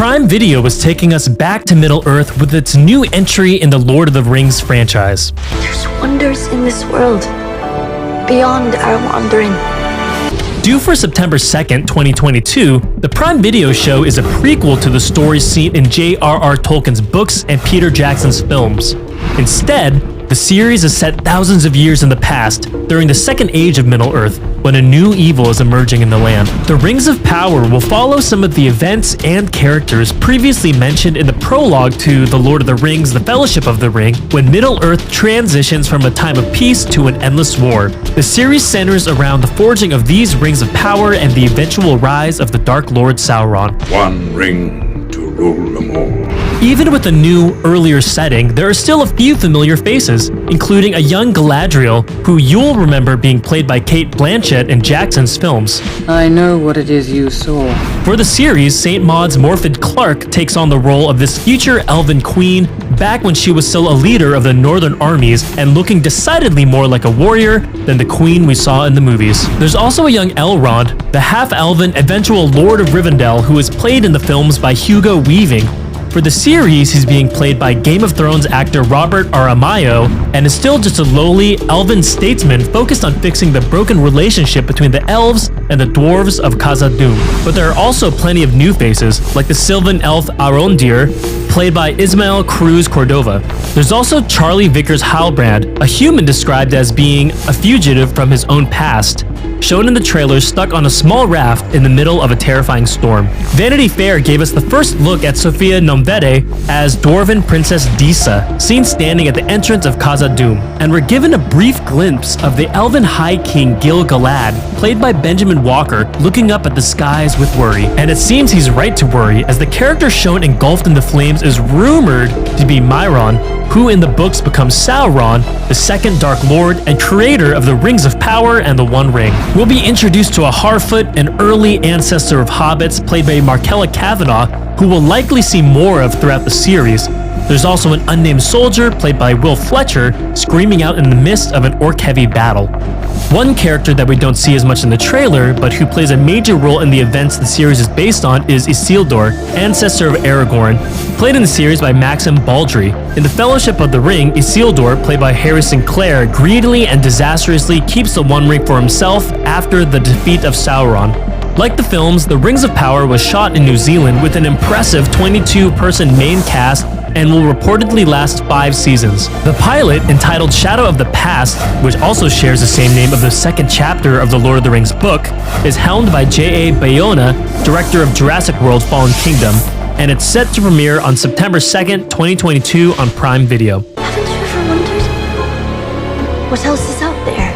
Prime Video is taking us back to Middle-earth with its new entry in the Lord of the Rings franchise. There's wonders in this world, beyond our wandering. Due for September 2nd, 2022, the Prime Video show is a prequel to the stories seen in J.R.R. Tolkien's books and Peter Jackson's films. Instead, the series is set thousands of years in the past, during the Second Age of Middle-earth, when a new evil is emerging in the land. The Rings of Power will follow some of the events and characters previously mentioned in the prologue to The Lord of the Rings: The Fellowship of the Ring, when Middle-earth transitions from a time of peace to an endless war. The series centers around the forging of these Rings of Power and the eventual rise of the Dark Lord Sauron. One ring to rule them all. Even with a new, earlier setting, there are still a few familiar faces, including a young Galadriel, who you'll remember being played by Cate Blanchett in Jackson's films. I know what it is you saw. For the series, St. Maud's Morfydd Clark takes on the role of this future elven queen back when she was still a leader of the northern armies and looking decidedly more like a warrior than the queen we saw in the movies. There's also a young Elrond, the half-elven eventual Lord of Rivendell, who is played in the films by Hugo Weaving. For the series, he's being played by Game of Thrones actor Robert Aramayo and is still just a lowly, elven statesman focused on fixing the broken relationship between the elves and the dwarves of Khazad-dûm. But there are also plenty of new faces, like the Sylvan elf Arondir, played by Ismael Cruz Cordova. There's also Charlie Vickers Halbrand, a human described as being a fugitive from his own past, shown in the trailer stuck on a small raft in the middle of a terrifying storm. Vanity Fair gave us the first look at Sofia Nomvede as Dwarven Princess Disa, seen standing at the entrance of Khazad-dûm, and we're given a brief glimpse of the Elven High King Gil-galad, played by Benjamin Walker, looking up at the skies with worry. And it seems he's right to worry, as the character shown engulfed in the flames is rumored to be Mairon, who in the books becomes Sauron, the second Dark Lord and creator of the Rings of Power and the One Ring. We'll be introduced to a Harfoot, an early ancestor of hobbits played by Markella Kavanagh, who we'll likely see more of throughout the series. There's also an unnamed soldier played by Will Fletcher screaming out in the midst of an orc-heavy battle. One character that we don't see as much in the trailer, but who plays a major role in the events the series is based on, is Isildur, ancestor of Aragorn, played in the series by Maxim Baldry. In The Fellowship of the Ring, Isildur, played by Harry Sinclair, greedily and disastrously keeps the One Ring for himself after the defeat of Sauron. Like the films, The Rings of Power was shot in New Zealand with an impressive 22-person main cast and will reportedly last 5 seasons. The pilot, entitled Shadow of the Past, which also shares the same name of the second chapter of the Lord of the Rings book, is helmed by J.A. Bayona, director of Jurassic World: Fallen Kingdom, and it's set to premiere on September 2nd, 2022 on Prime Video. Haven't you ever wondered what else is out there?